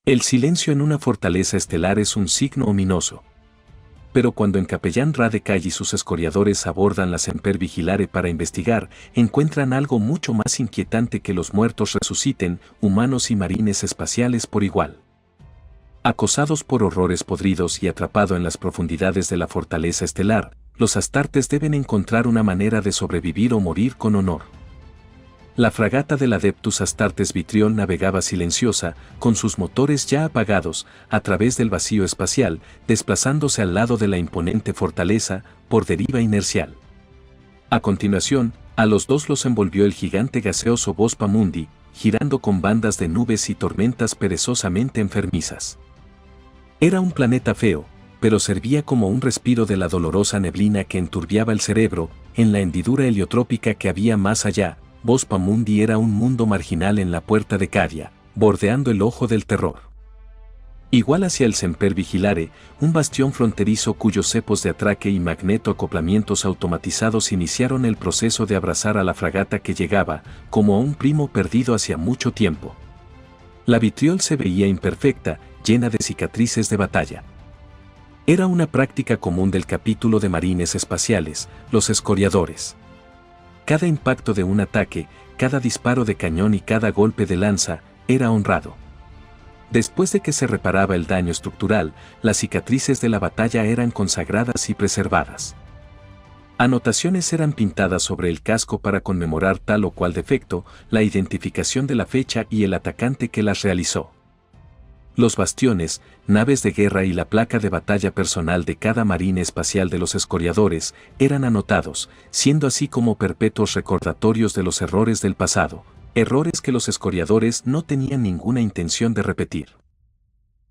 El silencio en una fortaleza estelar es un signo ominoso. Pero cuando en Capellán Radecay y sus escoriadores abordan la Semper Vigilare para investigar, encuentran algo mucho más inquietante que los muertos resuciten, humanos y marines espaciales por igual. Acosados por horrores podridos y atrapado en las profundidades de la fortaleza estelar, los astartes deben encontrar una manera de sobrevivir o morir con honor. La fragata del Adeptus Astartes Vitriol navegaba silenciosa, con sus motores ya apagados, a través del vacío espacial, desplazándose al lado de la imponente fortaleza, por deriva inercial. A continuación, a los dos los envolvió el gigante gaseoso Vospa Mundi, girando con bandas de nubes y tormentas perezosamente enfermizas. Era un planeta feo, pero servía como un respiro de la dolorosa neblina que enturbiaba el cerebro, en la hendidura heliotrópica que había más allá. Vospa Mundi era un mundo marginal en la puerta de Cadia, bordeando el ojo del terror. Igual hacia el Semper Vigilare, un bastión fronterizo cuyos cepos de atraque y magneto-acoplamientos automatizados iniciaron el proceso de abrazar a la fragata que llegaba, como a un primo perdido hacía mucho tiempo. La Vitriol se veía imperfecta, llena de cicatrices de batalla. Era una práctica común del capítulo de marines espaciales, los escoriadores. Cada impacto de un ataque, cada disparo de cañón y cada golpe de lanza, era honrado. Después de que se reparaba el daño estructural, las cicatrices de la batalla eran consagradas y preservadas. Anotaciones eran pintadas sobre el casco para conmemorar tal o cual defecto, la identificación de la fecha y el atacante que las realizó. Los bastiones, naves de guerra y la placa de batalla personal de cada marine espacial de los escoriadores eran anotados, siendo así como perpetuos recordatorios de los errores del pasado, errores que los escoriadores no tenían ninguna intención de repetir.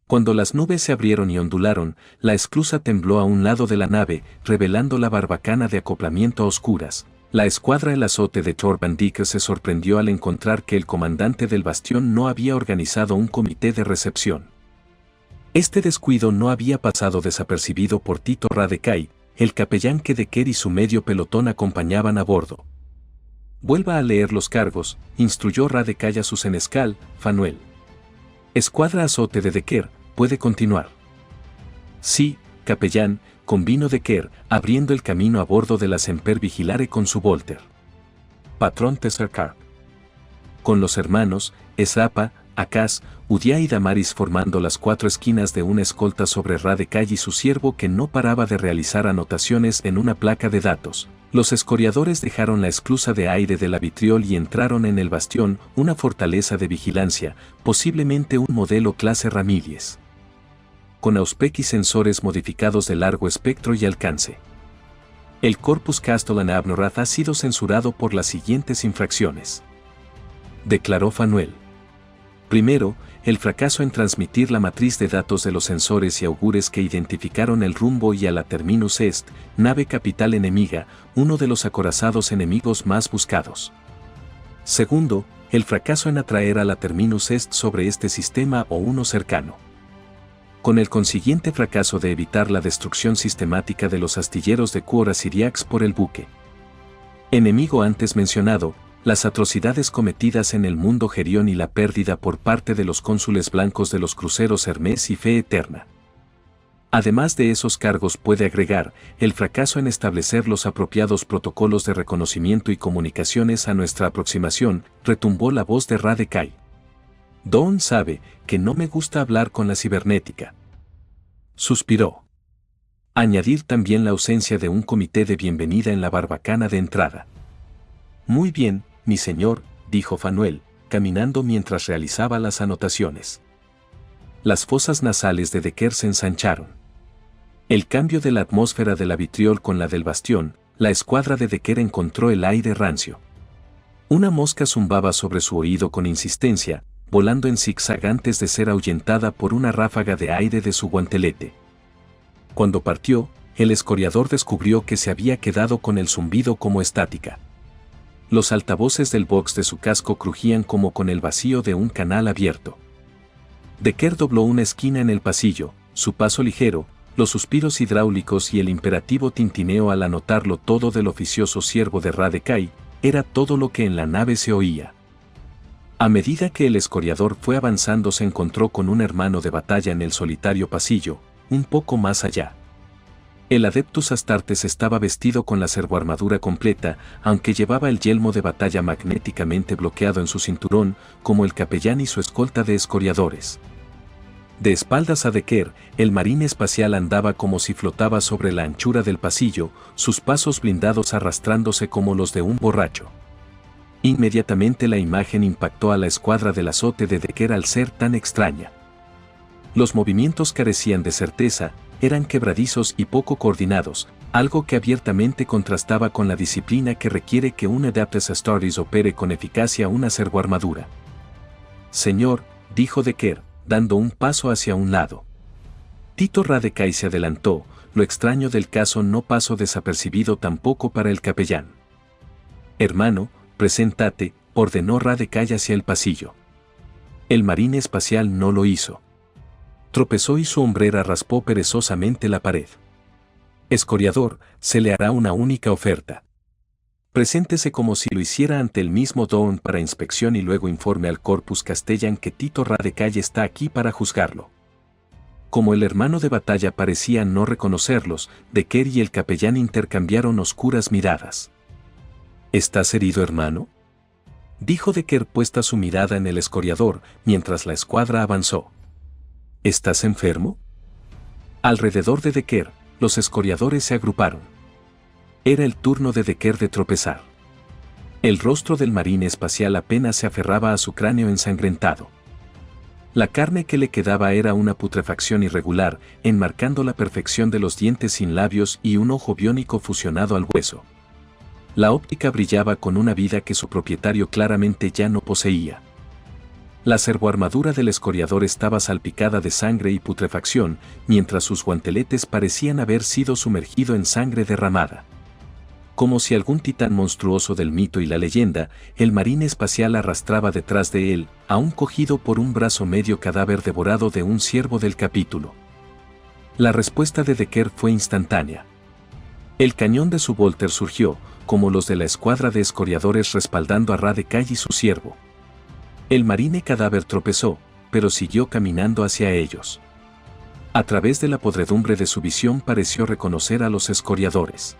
Cuando las nubes se abrieron y ondularon, la esclusa tembló a un lado de la nave, revelando la barbacana de acoplamiento a oscuras. La escuadra El Azote de Thor Van Dyke se sorprendió al encontrar que el comandante del bastión no había organizado un comité de recepción. Este descuido no había pasado desapercibido por Tito Radecay, el capellán que Decker y su medio pelotón acompañaban a bordo. Vuelva a leer los cargos, instruyó Radecay a su senescal, Fanuel. Escuadra Azote de Decker, puede continuar. Sí, capellán, convino Decker, abriendo el camino a bordo de la Semper Vigilare con su Volter. Patrón Tessercar. Con los hermanos, Esrapa, Acaz, Udia y Damaris formando las cuatro esquinas de una escolta sobre Radecay y su siervo que no paraba de realizar anotaciones en una placa de datos. Los escoriadores dejaron la esclusa de aire de la Vitriol y entraron en el bastión, una fortaleza de vigilancia, posiblemente un modelo clase Ramírez, con auspec y sensores modificados de largo espectro y alcance. El Corpus Castellan Abnorath ha sido censurado por las siguientes infracciones, declaró Fanuel. Primero, el fracaso en transmitir la matriz de datos de los sensores y augures que identificaron el rumbo y a la Terminus Est, nave capital enemiga, uno de los acorazados enemigos más buscados. Segundo, el fracaso en atraer a la Terminus Est sobre este sistema o uno cercano, con el consiguiente fracaso de evitar la destrucción sistemática de los astilleros de Quora Siriax por el buque enemigo antes mencionado, las atrocidades cometidas en el mundo Gerión y la pérdida por parte de los cónsules blancos de los cruceros Hermes y Fe Eterna. Además de esos cargos puede agregar, el fracaso en establecer los apropiados protocolos de reconocimiento y comunicaciones a nuestra aproximación, retumbó la voz de Radecay. Dawn sabe que no me gusta hablar con la cibernética. Suspiró. Añadir también la ausencia de un comité de bienvenida en la barbacana de entrada. Muy bien, mi señor, dijo Fanuel, caminando mientras realizaba las anotaciones. Las fosas nasales de Decker se ensancharon. El cambio de la atmósfera de la Vitriol con la del bastión, la escuadra de Decker encontró el aire rancio. Una mosca zumbaba sobre su oído con insistencia, volando en zigzag antes de ser ahuyentada por una ráfaga de aire de su guantelete. Cuando partió, el escoriador descubrió que se había quedado con el zumbido como estática. Los altavoces del box de su casco crujían como con el vacío de un canal abierto. Decker dobló una esquina en el pasillo, su paso ligero, los suspiros hidráulicos y el imperativo tintineo al anotarlo todo del oficioso siervo de Radecay, era todo lo que en la nave se oía. A medida que el escoriador fue avanzando se encontró con un hermano de batalla en el solitario pasillo, un poco más allá. El Adeptus Astartes estaba vestido con la servoarmadura completa, aunque llevaba el yelmo de batalla magnéticamente bloqueado en su cinturón, como el capellán y su escolta de escoriadores. De espaldas a Decker, el marine espacial andaba como si flotaba sobre la anchura del pasillo, sus pasos blindados arrastrándose como los de un borracho. Inmediatamente la imagen impactó a la escuadra del azote de Decker al ser tan extraña. Los movimientos carecían de certeza, eran quebradizos y poco coordinados, algo que abiertamente contrastaba con la disciplina que requiere que un Adeptus Astartes opere con eficacia una servoarmadura. «Señor», dijo Decker, dando un paso hacia un lado. Tito Radecai se adelantó, lo extraño del caso no pasó desapercibido tampoco para el capellán. «Hermano, preséntate», ordenó Radecai hacia el pasillo. El marine espacial no lo hizo. Tropezó y su hombrera raspó perezosamente la pared. «Escoriador, se le hará una única oferta. Preséntese como si lo hiciera ante el mismo Dawn para inspección y luego informe al Corpus Castellan que Tito Radecai está aquí para juzgarlo». Como el hermano de batalla parecía no reconocerlos, Decker y el capellán intercambiaron oscuras miradas. «¿Estás herido, hermano?», dijo Decker puesta su mirada en el escoriador, mientras la escuadra avanzó. «¿Estás enfermo?». Alrededor de Decker, los escoriadores se agruparon. Era el turno de Decker de tropezar. El rostro del marine espacial apenas se aferraba a su cráneo ensangrentado. La carne que le quedaba era una putrefacción irregular, enmarcando la perfección de los dientes sin labios y un ojo biónico fusionado al hueso. La óptica brillaba con una vida que su propietario claramente ya no poseía. La servoarmadura del escoriador estaba salpicada de sangre y putrefacción, mientras sus guanteletes parecían haber sido sumergidos en sangre derramada. Como si algún titán monstruoso del mito y la leyenda, el marine espacial arrastraba detrás de él, aún cogido por un brazo medio cadáver devorado de un ciervo del capítulo. La respuesta de Decker fue instantánea. El cañón de su Volter surgió, como los de la escuadra de escoriadores respaldando a Radecai y su ciervo. El marine cadáver tropezó, pero siguió caminando hacia ellos. A través de la podredumbre de su visión pareció reconocer a los escoriadores.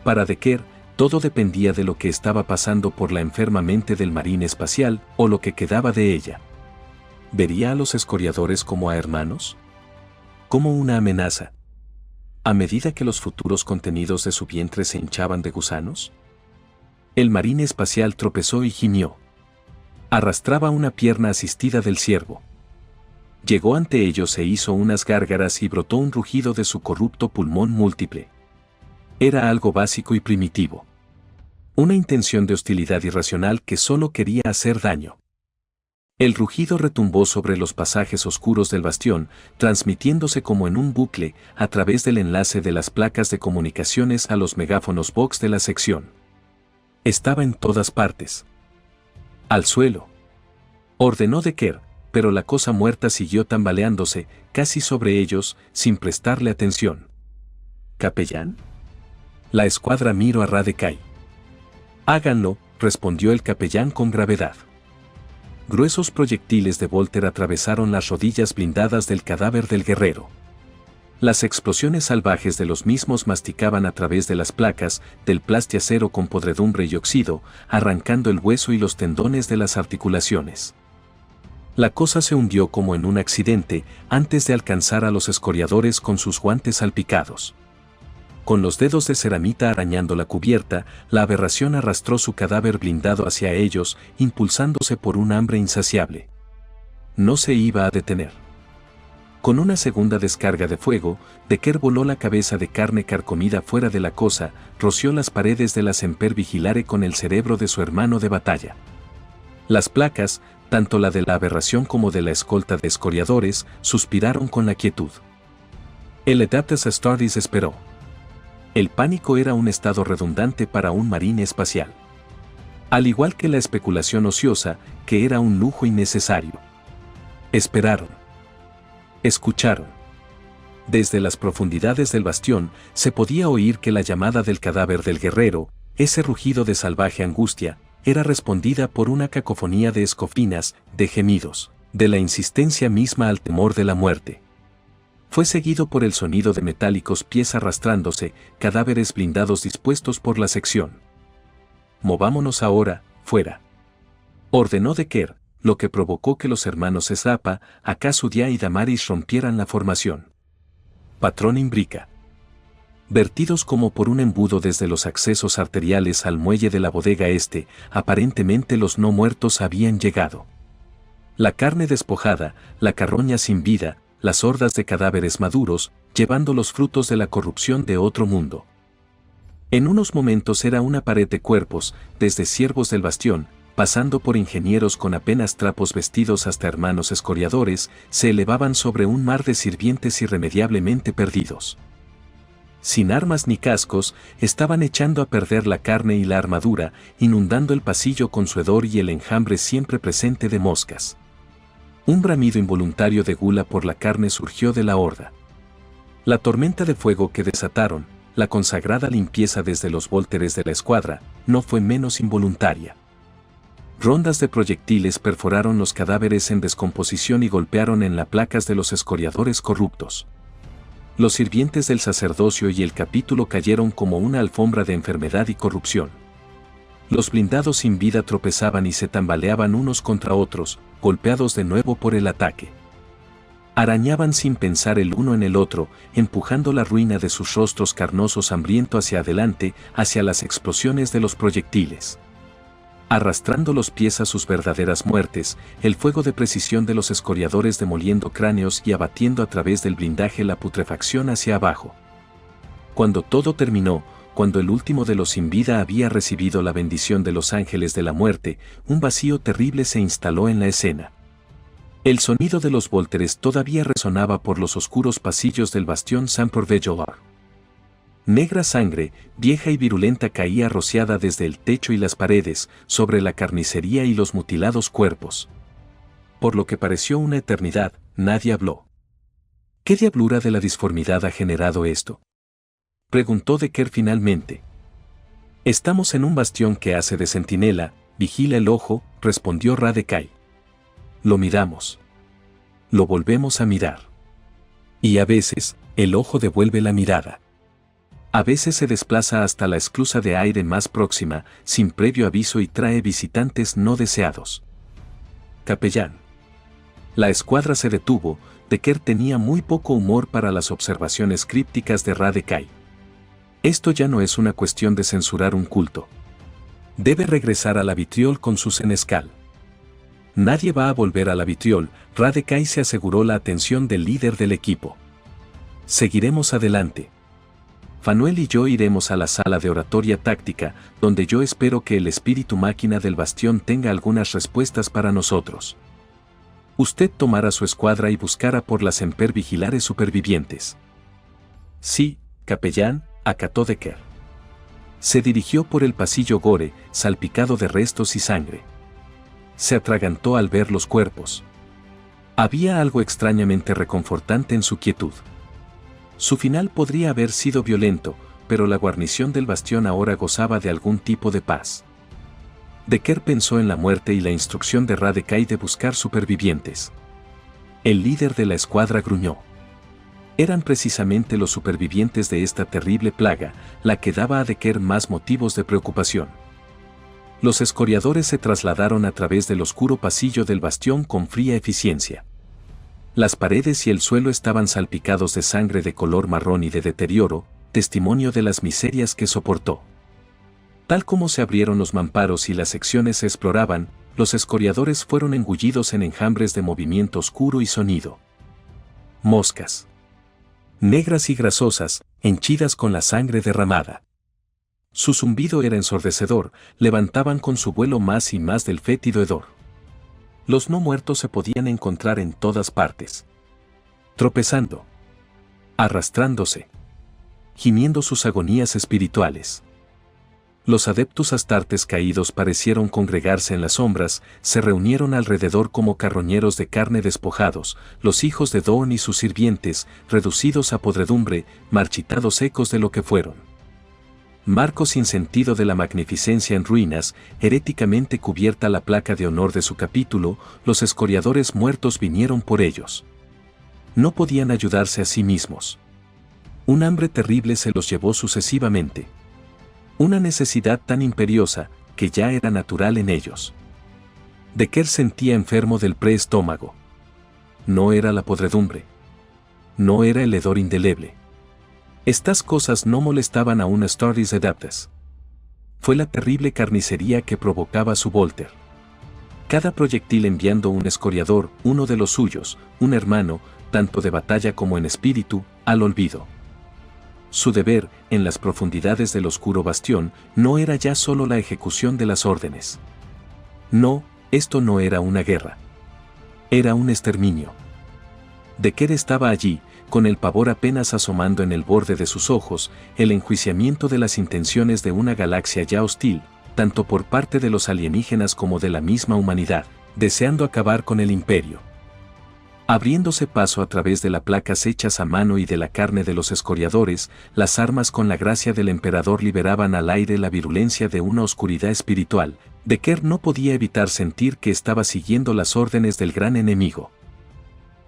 Para Decker, todo dependía de lo que estaba pasando por la enferma mente del marine espacial, o lo que quedaba de ella. ¿Vería a los escoriadores como a hermanos? ¿Como una amenaza? ¿A medida que los futuros contenidos de su vientre se hinchaban de gusanos? El marine espacial tropezó y gimió. Arrastraba una pierna asistida del ciervo. Llegó ante ellos e hizo unas gárgaras y brotó un rugido de su corrupto pulmón múltiple. Era algo básico y primitivo. Una intención de hostilidad irracional que solo quería hacer daño. El rugido retumbó sobre los pasajes oscuros del bastión, transmitiéndose como en un bucle a través del enlace de las placas de comunicaciones a los megáfonos Vox de la sección. Estaba en todas partes. «Al suelo», ordenó Decker, pero la cosa muerta siguió tambaleándose, casi sobre ellos, sin prestarle atención. «¿Capellán?». La escuadra miró a Radecai. «Háganlo», respondió el capellán con gravedad. Gruesos proyectiles de Volter atravesaron las rodillas blindadas del cadáver del guerrero. Las explosiones salvajes de los mismos masticaban a través de las placas del plastiacero con podredumbre y óxido, arrancando el hueso y los tendones de las articulaciones. La cosa se hundió como en un accidente antes de alcanzar a los escoriadores con sus guantes salpicados. Con los dedos de ceramita arañando la cubierta, la aberración arrastró su cadáver blindado hacia ellos, impulsándose por un hambre insaciable. No se iba a detener. Con una segunda descarga de fuego, Decker voló la cabeza de carne carcomida fuera de la cosa, roció las paredes de la Semper Vigilare con el cerebro de su hermano de batalla. Las placas, tanto la de la aberración como de la escolta de escoriadores, suspiraron con la quietud. El Adeptus Astartes esperó. El pánico era un estado redundante para un marine espacial. Al igual que la especulación ociosa, que era un lujo innecesario. Esperaron. Escucharon. Desde las profundidades del bastión se podía oír que la llamada del cadáver del guerrero, ese rugido de salvaje angustia, era respondida por una cacofonía de escofinas, de gemidos, de la insistencia misma al temor de la muerte. Fue seguido por el sonido de metálicos pies arrastrándose, cadáveres blindados dispuestos por la sección. «Movámonos ahora, fuera», ordenó Decker, lo que provocó que los hermanos Ezrapa, Akasudia y Damaris rompieran la formación. Patrón imbrica. Vertidos como por un embudo desde los accesos arteriales al muelle de la bodega este, aparentemente los no muertos habían llegado. La carne despojada, la carroña sin vida, las hordas de cadáveres maduros, llevando los frutos de la corrupción de otro mundo. En unos momentos era una pared de cuerpos, desde siervos del bastión, pasando por ingenieros con apenas trapos vestidos hasta hermanos escoriadores, se elevaban sobre un mar de sirvientes irremediablemente perdidos. Sin armas ni cascos, estaban echando a perder la carne y la armadura, inundando el pasillo con su hedor y el enjambre siempre presente de moscas. Un bramido involuntario de gula por la carne surgió de la horda. La tormenta de fuego que desataron, la consagrada limpieza desde los vólteres de la escuadra, no fue menos involuntaria. Rondas de proyectiles perforaron los cadáveres en descomposición y golpearon en las placas de los escoriadores corruptos. Los sirvientes del sacerdocio y el capítulo cayeron como una alfombra de enfermedad y corrupción. Los blindados sin vida tropezaban y se tambaleaban unos contra otros, golpeados de nuevo por el ataque. Arañaban sin pensar el uno en el otro, empujando la ruina de sus rostros carnosos hambriento hacia adelante, hacia las explosiones de los proyectiles. Arrastrando los pies a sus verdaderas muertes, el fuego de precisión de los escoriadores demoliendo cráneos y abatiendo a través del blindaje la putrefacción hacia abajo. Cuando todo terminó, cuando el último de los sin vida había recibido la bendición de los ángeles de la muerte, un vacío terrible se instaló en la escena. El sonido de los vólteres todavía resonaba por los oscuros pasillos del bastión Saint-Port-Vejolar. Negra sangre, vieja y virulenta caía rociada desde el techo y las paredes, sobre la carnicería y los mutilados cuerpos. Por lo que pareció una eternidad, nadie habló. ¿Qué diablura de la disformidad ha generado esto?, preguntó Decker finalmente. Estamos en un bastión que hace de centinela, vigila el ojo, respondió Ra-Dekai. Lo miramos. Lo volvemos a mirar. Y a veces, el ojo devuelve la mirada. A veces se desplaza hasta la esclusa de aire más próxima, sin previo aviso y trae visitantes no deseados. Capellán. La escuadra se detuvo, Decker tenía muy poco humor para las observaciones crípticas de Ra-Dekai. Esto ya no es una cuestión de censurar un culto. Debe regresar a la vitriol con su senescal. Nadie va a volver a la vitriol, Ra-Dekai se aseguró la atención del líder del equipo. Seguiremos adelante. Fanuel y yo iremos a la sala de oratoria táctica, donde yo espero que el espíritu máquina del bastión tenga algunas respuestas para nosotros. Usted tomará su escuadra y buscará por las sempervigilares supervivientes. Sí, capellán, acató Decker. Se dirigió por el pasillo gore, salpicado de restos y sangre. Se atragantó al ver los cuerpos. Había algo extrañamente reconfortante en su quietud. Su final podría haber sido violento, pero la guarnición del bastión ahora gozaba de algún tipo de paz. Decker pensó en la muerte y la instrucción de Ra-Dekai de buscar supervivientes. El líder de la escuadra gruñó. Eran precisamente los supervivientes de esta terrible plaga, la que daba a Decker más motivos de preocupación. Los escoriadores se trasladaron a través del oscuro pasillo del bastión con fría eficiencia. Las paredes y el suelo estaban salpicados de sangre de color marrón y de deterioro, testimonio de las miserias que soportó. Tal como se abrieron los mamparos y las secciones se exploraban, los escoriadores fueron engullidos en enjambres de movimiento oscuro y sonido. Moscas. Negras y grasosas, henchidas con la sangre derramada. Su zumbido era ensordecedor, levantaban con su vuelo más y más del fétido hedor. Los no muertos se podían encontrar en todas partes. Tropezando. Arrastrándose. Gimiendo sus agonías espirituales. Los adeptus astartes caídos parecieron congregarse en las sombras, se reunieron alrededor como carroñeros de carne despojados, los hijos de Doon y sus sirvientes, reducidos a podredumbre, marchitados ecos de lo que fueron. Marco sin sentido de la magnificencia en ruinas, heréticamente cubierta la placa de honor de su capítulo, los escoriadores muertos vinieron por ellos. No podían ayudarse a sí mismos. Un hambre terrible se los llevó sucesivamente. Una necesidad tan imperiosa, que ya era natural en ellos. Decker sentía enfermo del preestómago. No era la podredumbre. No era el hedor indeleble. Estas cosas no molestaban a un Stories Adaptes. Fue la terrible carnicería que provocaba su Volter. Cada proyectil enviando un escoriador, uno de los suyos, un hermano, tanto de batalla como en espíritu, al olvido. Su deber, en las profundidades del oscuro bastión, no era ya solo la ejecución de las órdenes. No, esto no era una guerra. Era un exterminio. Decker estaba allí, con el pavor apenas asomando en el borde de sus ojos, el enjuiciamiento de las intenciones de una galaxia ya hostil, tanto por parte de los alienígenas como de la misma humanidad, deseando acabar con el imperio. Abriéndose paso a través de las placas hechas a mano y de la carne de los escoriadores, las armas con la gracia del emperador liberaban al aire la virulencia de una oscuridad espiritual. Decker no podía evitar sentir que estaba siguiendo las órdenes del gran enemigo.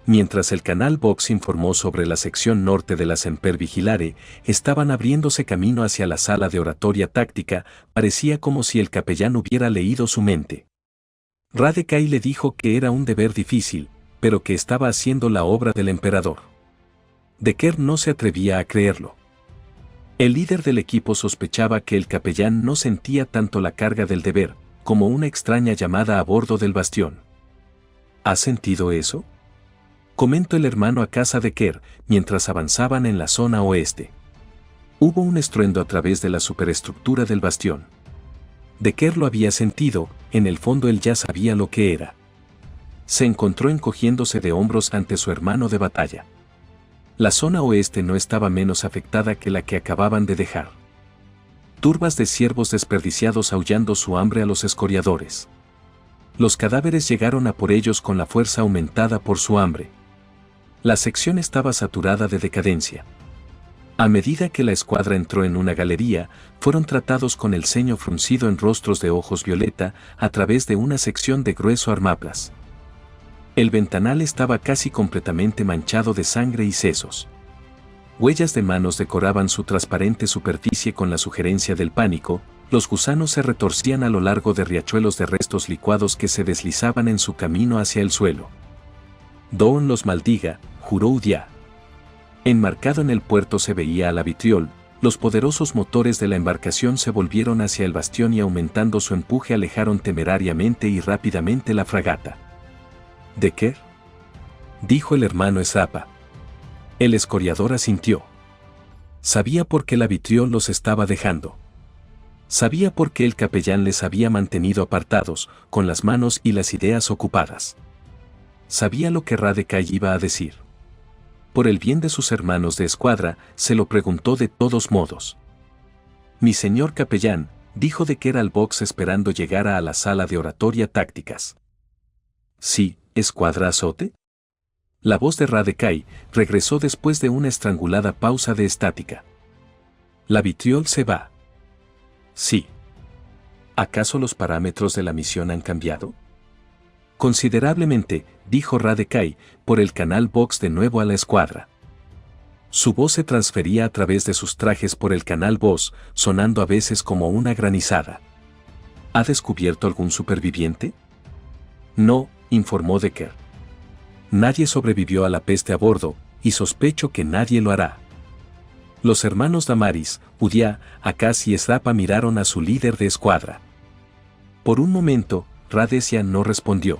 Mientras el canal Vox informó sobre la sección norte de la Semper Vigilare, estaban abriéndose camino hacia la sala de oratoria táctica, parecía como si el capellán hubiera leído su mente. Ra-de-Kai le dijo que era un deber difícil, pero que estaba haciendo la obra del emperador. Decker no se atrevía a creerlo. El líder del equipo sospechaba que el capellán no sentía tanto la carga del deber, como una extraña llamada a bordo del bastión. ¿Has sentido eso?, comentó el hermano a casa de Decker, mientras avanzaban en la zona oeste. Hubo un estruendo a través de la superestructura del bastión. Decker lo había sentido, en el fondo él ya sabía lo que era. Se encontró encogiéndose de hombros ante su hermano de batalla. La zona oeste no estaba menos afectada que la que acababan de dejar. Turbas de ciervos desperdiciados aullando su hambre a los escoriadores. Los cadáveres llegaron a por ellos con la fuerza aumentada por su hambre. La sección estaba saturada de decadencia. A medida que la escuadra entró en una galería, fueron tratados con el ceño fruncido en rostros de ojos violeta a través de una sección de grueso armaplas. El ventanal estaba casi completamente manchado de sangre y sesos. Huellas de manos decoraban su transparente superficie con la sugerencia del pánico. Los gusanos se retorcían a lo largo de riachuelos de restos licuados que se deslizaban en su camino hacia el suelo. Dawn los maldiga, juró Udia. Enmarcado en el puerto se veía a la vitriol, los poderosos motores de la embarcación se volvieron hacia el bastión y aumentando su empuje alejaron temerariamente y rápidamente la fragata. ¿Decker?, dijo el hermano Ezapa. El escoriador asintió. Sabía por qué la vitriol los estaba dejando. Sabía por qué el capellán les había mantenido apartados, con las manos y las ideas ocupadas. Sabía lo que Ra-de-Kai iba a decir. Por el bien de sus hermanos de escuadra, se lo preguntó de todos modos. Mi señor capellán, dijo Decker al box esperando llegar a la sala de oratoria tácticas. Sí, escuadra azote. La voz de Ra-de-Kai regresó después de una estrangulada pausa de estática. La vitriol se va. Sí. ¿Acaso los parámetros de la misión han cambiado? Considerablemente, dijo Ra-de-Kai, por el canal Vox de nuevo a la escuadra. Su voz se transfería a través de sus trajes por el canal Vox, sonando a veces como una granizada. ¿Ha descubierto algún superviviente? No, informó Decker. Nadie sobrevivió a la peste a bordo, y sospecho que nadie lo hará. Los hermanos Damaris, Udia, Akaz y Ezapa miraron a su líder de escuadra. Por un momento, Ra-de-Sia no respondió.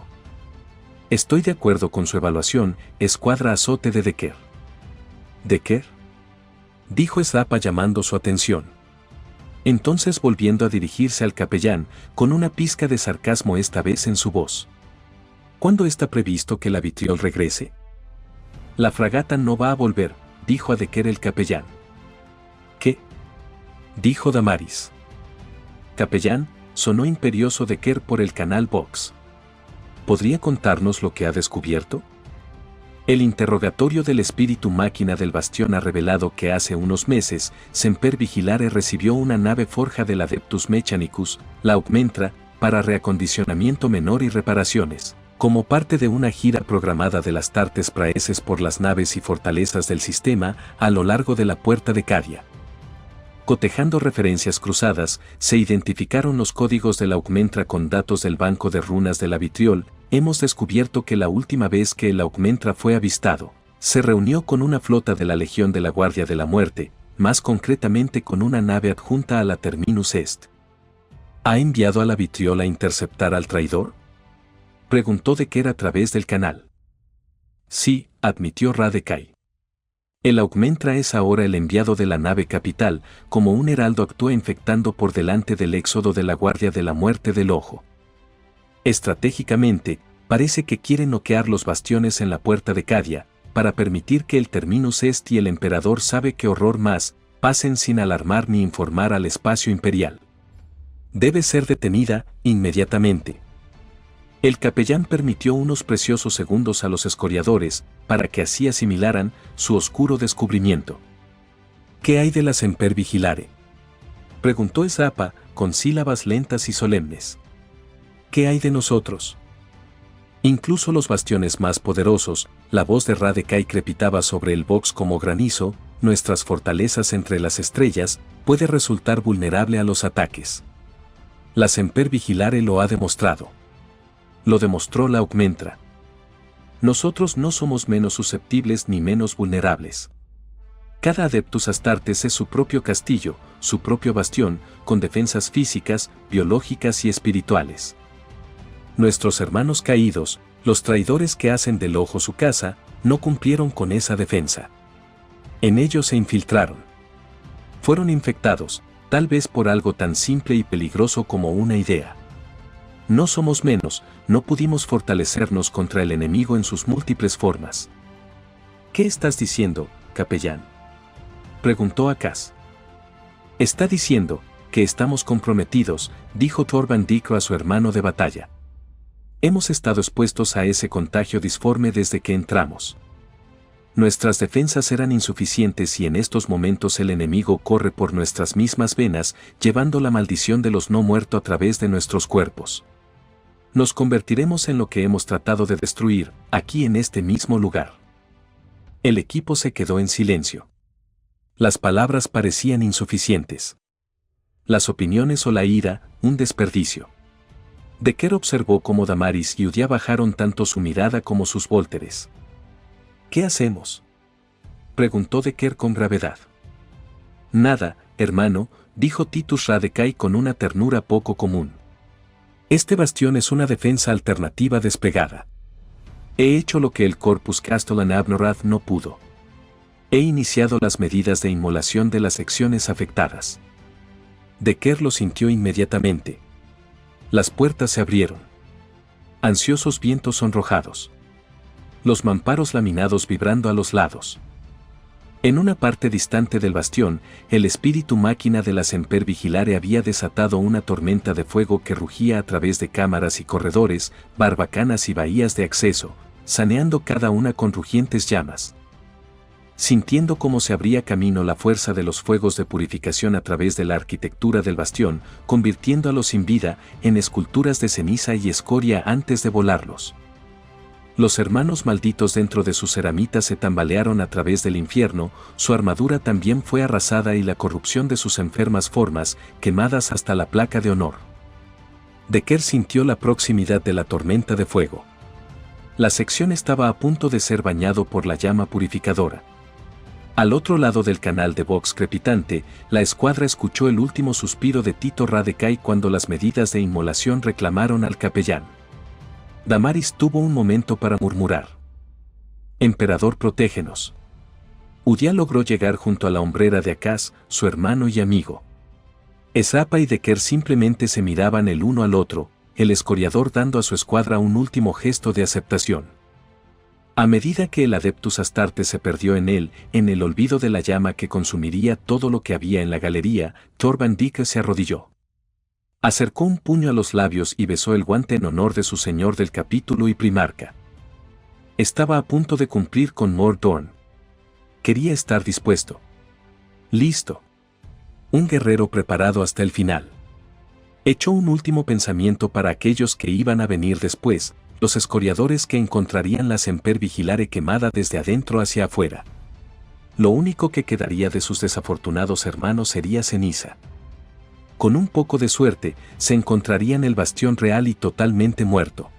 Estoy de acuerdo con su evaluación, escuadra azote de Decker. ¿Decker?, dijo Ezapa llamando su atención. Entonces volviendo a dirigirse al capellán, con una pizca de sarcasmo esta vez en su voz. ¿Cuándo está previsto que la vitriol regrese? La fragata no va a volver, dijo a Decker el capellán. ¿Qué?, dijo Damaris. Capellán, sonó imperioso Decker por el canal Vox. ¿Podría contarnos lo que ha descubierto? El interrogatorio del espíritu máquina del bastión ha revelado que hace unos meses, Semper Vigilare recibió una nave forja del Adeptus Mechanicus, la Augmentra, para reacondicionamiento menor y reparaciones, como parte de una gira programada de las Tartes Praeses por las naves y fortalezas del sistema a lo largo de la Puerta de Cadia. Cotejando referencias cruzadas, se identificaron los códigos de la Augmentra con datos del banco de runas de la Vitriol. Hemos descubierto que la última vez que el Augmentra fue avistado, se reunió con una flota de la Legión de la Guardia de la Muerte, más concretamente con una nave adjunta a la Terminus Est. ¿Ha enviado a la Vitriol a interceptar al traidor?, preguntó Decker a través del canal. Sí, admitió Ra-de-Kai. El Augmentra es ahora el enviado de la nave capital, como un heraldo actúa infectando por delante del éxodo de la Guardia de la Muerte del Ojo. Estratégicamente, parece que quiere noquear los bastiones en la Puerta de Cadia, para permitir que el Terminus Est y el Emperador sabe qué horror más, pasen sin alarmar ni informar al espacio imperial. Debe ser detenida, inmediatamente. El capellán permitió unos preciosos segundos a los escoriadores, para que así asimilaran su oscuro descubrimiento. ¿Qué hay de la Semper Vigilare?, preguntó Ezapa, con sílabas lentas y solemnes. ¿Qué hay de nosotros? Incluso los bastiones más poderosos, la voz de Ra-de-Kai crepitaba sobre el box como granizo, nuestras fortalezas entre las estrellas, puede resultar vulnerable a los ataques. La Semper Vigilare lo ha demostrado. Lo demostró la Augmentra. Nosotros no somos menos susceptibles ni menos vulnerables. Cada Adeptus Astartes es su propio castillo, su propio bastión, con defensas físicas, biológicas y espirituales. Nuestros hermanos caídos, los traidores que hacen del ojo su casa, no cumplieron con esa defensa. En ellos se infiltraron. Fueron infectados, tal vez por algo tan simple y peligroso como una idea. No somos menos, no pudimos fortalecernos contra el enemigo en sus múltiples formas. ¿Qué estás diciendo, capellán?, preguntó Akaz. Está diciendo que estamos comprometidos, dijo Thorban Dikro a su hermano de batalla. Hemos estado expuestos a ese contagio disforme desde que entramos. Nuestras defensas eran insuficientes y en estos momentos el enemigo corre por nuestras mismas venas, llevando la maldición de los no muertos a través de nuestros cuerpos. Nos convertiremos en lo que hemos tratado de destruir, aquí en este mismo lugar. El equipo se quedó en silencio. Las palabras parecían insuficientes. Las opiniones o la ira, un desperdicio. Decker observó cómo Damaris y Udia bajaron tanto su mirada como sus vólteres. ¿Qué hacemos?, preguntó Decker con gravedad. Nada, hermano, dijo Titus Ra-de-Kai con una ternura poco común. Este bastión es una defensa alternativa desplegada. He hecho lo que el Corpus Castellan Abnorath no pudo. He iniciado las medidas de inmolación de las secciones afectadas. Decker lo sintió inmediatamente. Las puertas se abrieron. Ansiosos vientos sonrojados. Los mamparos laminados vibrando a los lados. En una parte distante del bastión, el espíritu máquina de la Semper Vigilare había desatado una tormenta de fuego que rugía a través de cámaras y corredores, barbacanas y bahías de acceso, saneando cada una con rugientes llamas. Sintiendo cómo se abría camino la fuerza de los fuegos de purificación a través de la arquitectura del bastión, convirtiendo a los sin vida en esculturas de ceniza y escoria antes de volarlos. Los hermanos malditos dentro de sus ceramitas se tambalearon a través del infierno, su armadura también fue arrasada y la corrupción de sus enfermas formas, quemadas hasta la placa de honor. Decker sintió la proximidad de la tormenta de fuego. La sección estaba a punto de ser bañado por la llama purificadora. Al otro lado del canal de box crepitante, la escuadra escuchó el último suspiro de Tito Ra-de-Kai cuando las medidas de inmolación reclamaron al capellán. Damaris tuvo un momento para murmurar. Emperador, protégenos. Udia logró llegar junto a la hombrera de Akaz, su hermano y amigo. Ezapa y Decker simplemente se miraban el uno al otro, el escoriador dando a su escuadra un último gesto de aceptación. A medida que el Adeptus Astartes se perdió en el olvido de la llama que consumiría todo lo que había en la galería, Thorban Dikro se arrodilló. Acercó un puño a los labios y besó el guante en honor de su señor del capítulo y primarca. Estaba a punto de cumplir con Mordorn. Quería estar dispuesto. Listo. Un guerrero preparado hasta el final. Echó un último pensamiento para aquellos que iban a venir después, los escoriadores que encontrarían la Semper Vigilare quemada desde adentro hacia afuera. Lo único que quedaría de sus desafortunados hermanos sería ceniza. Con un poco de suerte, se encontrarían el bastión real y totalmente muerto.